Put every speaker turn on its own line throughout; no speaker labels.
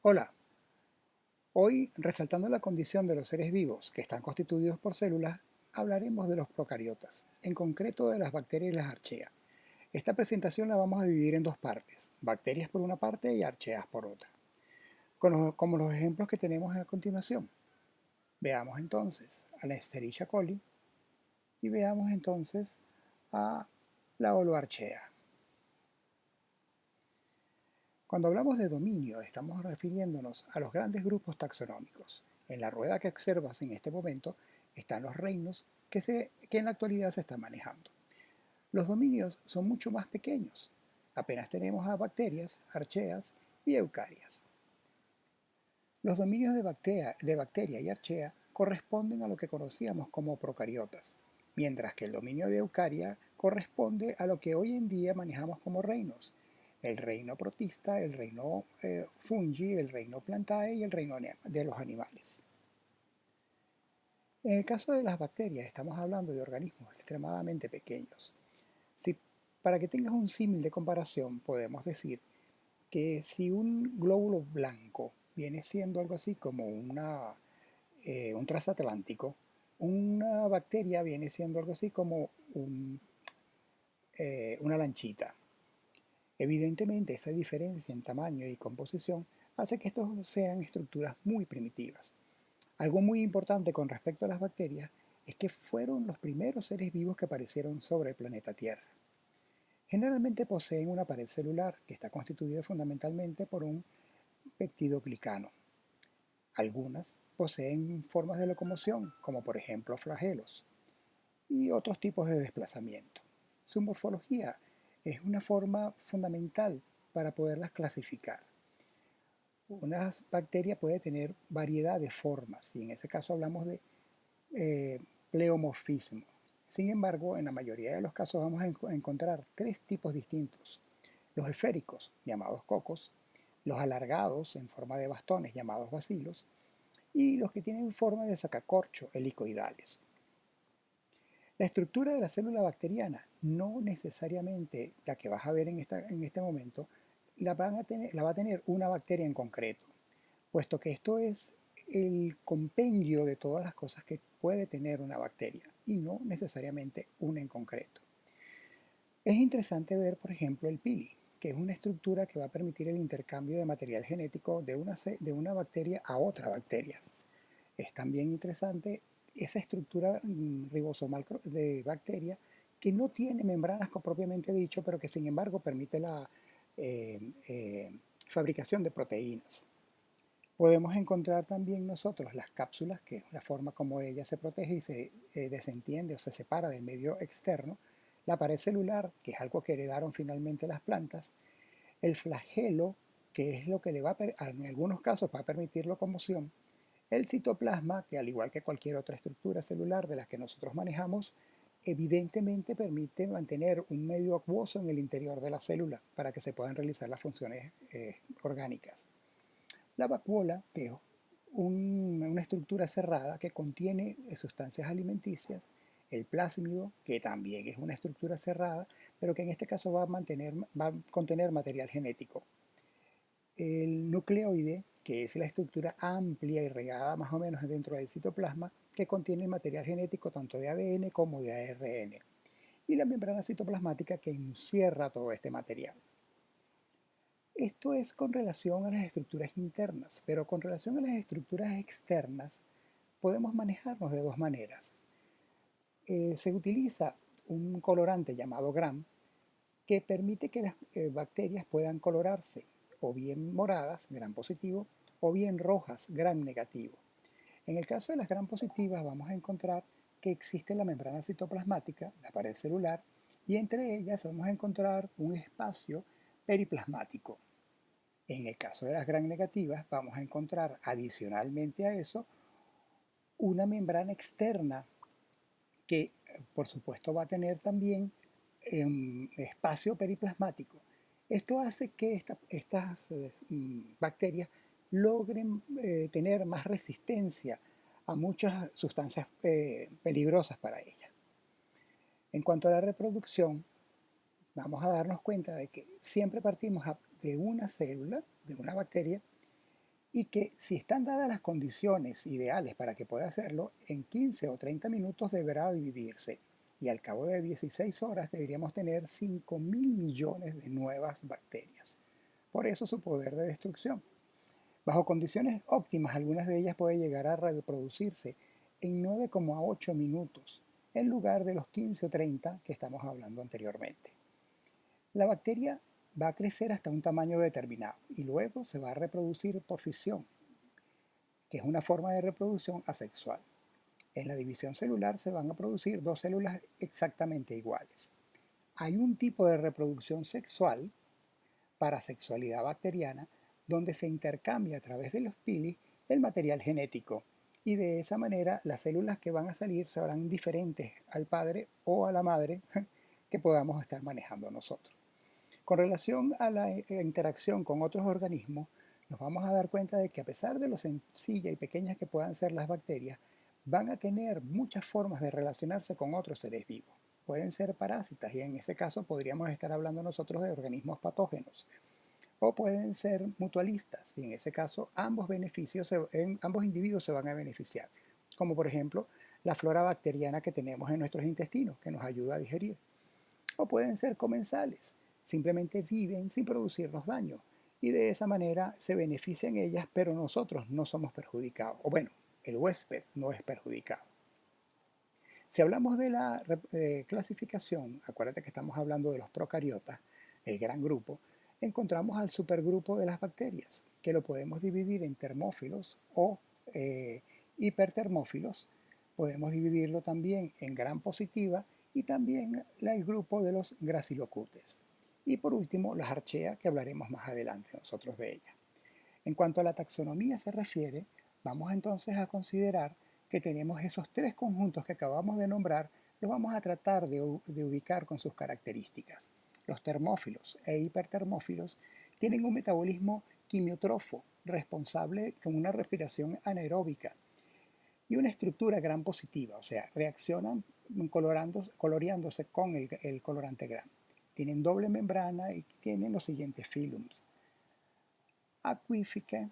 Hola, hoy resaltando la condición de los seres vivos que están constituidos por células, hablaremos de los procariotas, en concreto de las bacterias y las archeas. Esta presentación la vamos a dividir en dos partes, bacterias por una parte y archeas por otra, como los ejemplos que tenemos a continuación. Veamos entonces a la Escherichia coli y veamos entonces a la holoarchea. Cuando hablamos de dominio, estamos refiriéndonos a los grandes grupos taxonómicos. En la rueda que observas en este momento están los reinos que en la actualidad se están manejando. Los dominios son mucho más pequeños. Apenas tenemos a bacterias, archeas y eucarias. Los dominios de bacteria y archea corresponden a lo que conocíamos como procariotas, mientras que el dominio de eucaria corresponde a lo que hoy en día manejamos como reinos: el reino protista, el reino fungi, el reino plantae y el reino de los animales. En el caso de las bacterias estamos hablando de organismos extremadamente pequeños. Si, para que tengas un símil de comparación, podemos decir que si un glóbulo blanco viene siendo algo así como un transatlántico, una bacteria viene siendo algo así como una lanchita. Evidentemente, esa diferencia en tamaño y composición hace que estos sean estructuras muy primitivas. Algo muy importante con respecto a las bacterias es que fueron los primeros seres vivos que aparecieron sobre el planeta Tierra. Generalmente poseen una pared celular que está constituida fundamentalmente por un peptidoglicano. Algunas poseen formas de locomoción, como por ejemplo flagelos, y otros tipos de desplazamiento. Su morfología es una forma fundamental para poderlas clasificar. Una bacteria puede tener variedad de formas, y en ese caso hablamos de pleomorfismo. Sin embargo, en la mayoría de los casos vamos a encontrar tres tipos distintos: los esféricos, llamados cocos; los alargados en forma de bastones, llamados bacilos; y los que tienen forma de sacacorcho, helicoidales. La estructura de la célula bacteriana, no necesariamente la que vas a ver en este momento, la va a tener una bacteria en concreto, puesto que esto es el compendio de todas las cosas que puede tener una bacteria y no necesariamente una en concreto. Es interesante ver, por ejemplo, el pili, que es una estructura que va a permitir el intercambio de material genético de una bacteria a otra bacteria. Es también interesante esa estructura ribosomal de bacteria que no tiene membranas propiamente dicho, pero que sin embargo permite la eh, eh, fabricación de proteínas. Podemos encontrar también nosotros las cápsulas, que es la forma como ella se protege y se desentiende o se separa del medio externo; la pared celular, que es algo que heredaron finalmente las plantas; el flagelo, que es lo que en algunos casos va a permitir locomoción; el citoplasma, que al igual que cualquier otra estructura celular de las que nosotros manejamos, evidentemente permite mantener un medio acuoso en el interior de la célula para que se puedan realizar las funciones orgánicas. La vacuola, que es una estructura cerrada que contiene sustancias alimenticias; el plásmido, que también es una estructura cerrada, pero que en este caso va a contener material genético; el nucleoide, que es la estructura amplia y regada más o menos dentro del citoplasma, que contiene el material genético tanto de ADN como de ARN; y la membrana citoplasmática, que encierra todo este material. Esto es con relación a las estructuras internas, pero con relación a las estructuras externas podemos manejarnos de dos maneras. Se utiliza un colorante llamado Gram que permite que las bacterias puedan colorarse o bien moradas, Gram positivo, o bien rojas, Gram negativo. En el caso de las Gram positivas vamos a encontrar que existe la membrana citoplasmática, la pared celular, y entre ellas vamos a encontrar un espacio periplasmático. En el caso de las Gram negativas vamos a encontrar adicionalmente a eso una membrana externa que por supuesto va a tener también espacio periplasmático. Esto hace que estas bacterias logren tener más resistencia a muchas sustancias peligrosas para ellas. En cuanto a la reproducción, vamos a darnos cuenta de que siempre partimos de una célula, de una bacteria, y que si están dadas las condiciones ideales para que pueda hacerlo, en 15 o 30 minutos deberá dividirse y al cabo de 16 horas deberíamos tener 5.000 millones de nuevas bacterias. Por eso su poder de destrucción. Bajo condiciones óptimas, algunas de ellas pueden llegar a reproducirse en 9,8 minutos, en lugar de los 15 o 30 que estamos hablando anteriormente. La bacteria va a crecer hasta un tamaño determinado y luego se va a reproducir por fisión, que es una forma de reproducción asexual. En la división celular se van a producir dos células exactamente iguales. Hay un tipo de reproducción sexual, parasexualidad bacteriana, donde se intercambia a través de los pili el material genético y de esa manera las células que van a salir serán diferentes al padre o a la madre que podamos estar manejando nosotros. Con relación a la interacción con otros organismos, nos vamos a dar cuenta de que a pesar de lo sencillas y pequeñas que puedan ser las bacterias, van a tener muchas formas de relacionarse con otros seres vivos. Pueden ser parásitas y en ese caso podríamos estar hablando nosotros de organismos patógenos. O pueden ser mutualistas y en ese caso ambos individuos se van a beneficiar. Como por ejemplo la flora bacteriana que tenemos en nuestros intestinos que nos ayuda a digerir. O pueden ser comensales, simplemente viven sin producirnos daño y de esa manera se benefician ellas, pero nosotros no somos perjudicados. O bueno, el huésped no es perjudicado. Si hablamos de la clasificación, acuérdate que estamos hablando de los procariotas, el gran grupo, encontramos al supergrupo de las bacterias, que lo podemos dividir en termófilos o hipertermófilos. Podemos dividirlo también en gram positiva y también el grupo de los gracilocutes. Y por último, las archaea, que hablaremos más adelante nosotros de ellas. En cuanto a la taxonomía se refiere, vamos entonces a considerar que tenemos esos tres conjuntos que acabamos de nombrar, los vamos a tratar de ubicar con sus características. Los termófilos e hipertermófilos tienen un metabolismo quimiotrofo responsable con una respiración anaeróbica y una estructura gram positiva, o sea, reaccionan coloreándose con el colorante gram. Tienen doble membrana y tienen los siguientes filums. Aquífica,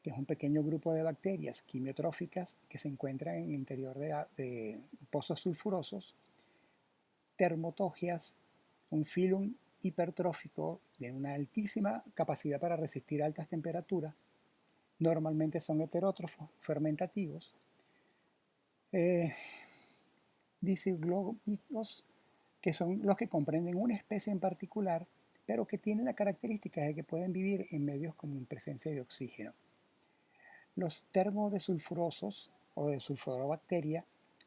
que es un pequeño grupo de bacterias quimiotróficas que se encuentran en el interior de pozos sulfurosos. Termotogias, un filum hipertrófico de una altísima capacidad para resistir altas temperaturas. Normalmente son heterótrofos fermentativos. Disiglómicos, que son los que comprenden una especie en particular, pero que tienen la característica de que pueden vivir en medios con presencia de oxígeno. Los termodesulfurosos o de sulforobacteria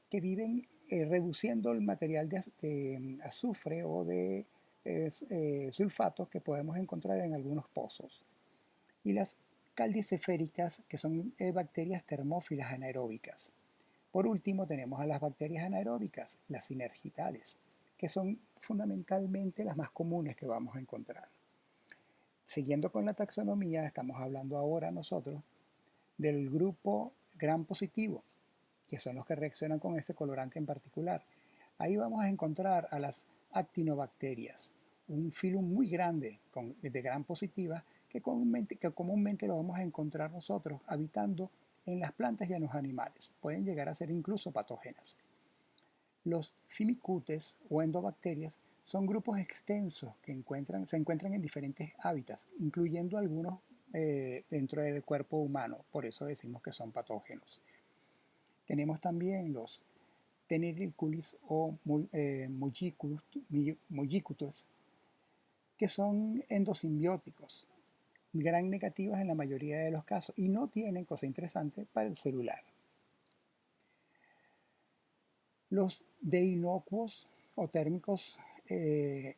que viven reduciendo el material de azufre o de sulfatos que podemos encontrar en algunos pozos. Y las caldiceféricas, que son bacterias termófilas anaeróbicas. Por último, tenemos a las bacterias anaeróbicas, las sinergitales, que son fundamentalmente las más comunes que vamos a encontrar. Siguiendo con la taxonomía, estamos hablando ahora nosotros del grupo gram positivo, que son los que reaccionan con este colorante en particular. Ahí vamos a encontrar a las actinobacterias, un filum muy grande de gram positiva que comúnmente lo vamos a encontrar nosotros habitando en las plantas y en los animales. Pueden llegar a ser incluso patógenas. Los Firmicutes o endobacterias son grupos extensos que se encuentran en diferentes hábitats, incluyendo algunos dentro del cuerpo humano, por eso decimos que son patógenos. Tenemos también los Tenericulis o Mullicutus, que son endosimbióticos, gram negativas en la mayoría de los casos y no tienen, cosa interesante, para el celular. Los deinocuos o térmicos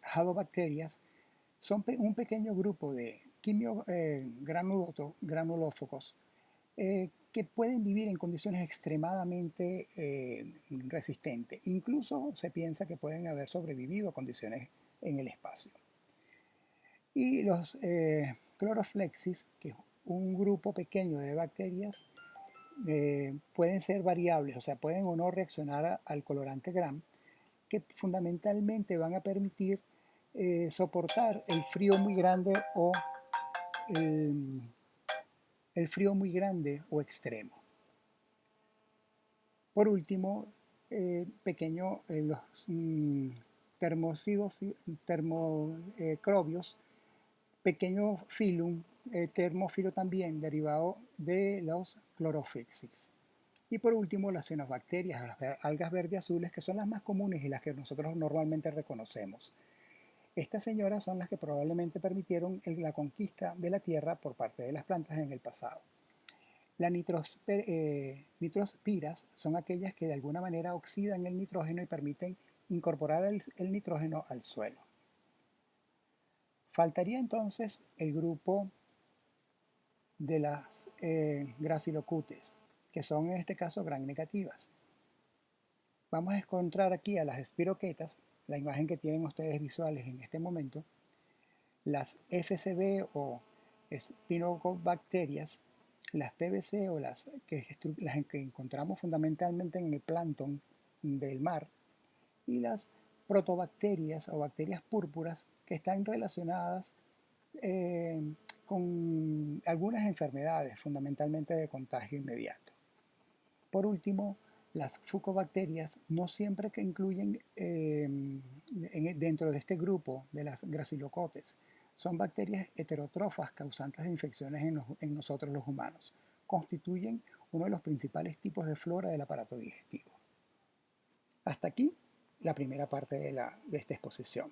hadobacterias son un pequeño grupo de granulófocos que pueden vivir en condiciones extremadamente resistentes. Incluso se piensa que pueden haber sobrevivido a condiciones en el espacio. Y los cloroflexis, que es un grupo pequeño de bacterias, pueden ser variables, o sea, pueden o no reaccionar al colorante gram, que fundamentalmente van a permitir soportar el frío muy grande o el frío muy grande o extremo. Por último, los termocrobios, pequeño filum, termófilo también, derivado de los clorofixis. Y por último, las cianobacterias, las algas verde azules, que son las más comunes y las que nosotros normalmente reconocemos. Estas señoras son las que probablemente permitieron la conquista de la Tierra por parte de las plantas en el pasado. Las nitrospiras son aquellas que de alguna manera oxidan el nitrógeno y permiten incorporar el nitrógeno al suelo. Faltaría entonces el grupo de las Gracilocutes, que son en este caso gram negativas. Vamos a encontrar aquí a las espiroquetas, la imagen que tienen ustedes visuales en este momento, las FCB o Spinobacterias, las PBC o las que encontramos fundamentalmente en el plancton del mar, y las protobacterias o bacterias púrpuras que están relacionadas con algunas enfermedades, fundamentalmente de contagio inmediato. Por último, las fucobacterias no siempre que incluyen dentro de este grupo de las gracilocotes. Son bacterias heterótrofas causantes de infecciones en nosotros los humanos. Constituyen uno de los principales tipos de flora del aparato digestivo. Hasta aquí la primera parte de esta exposición.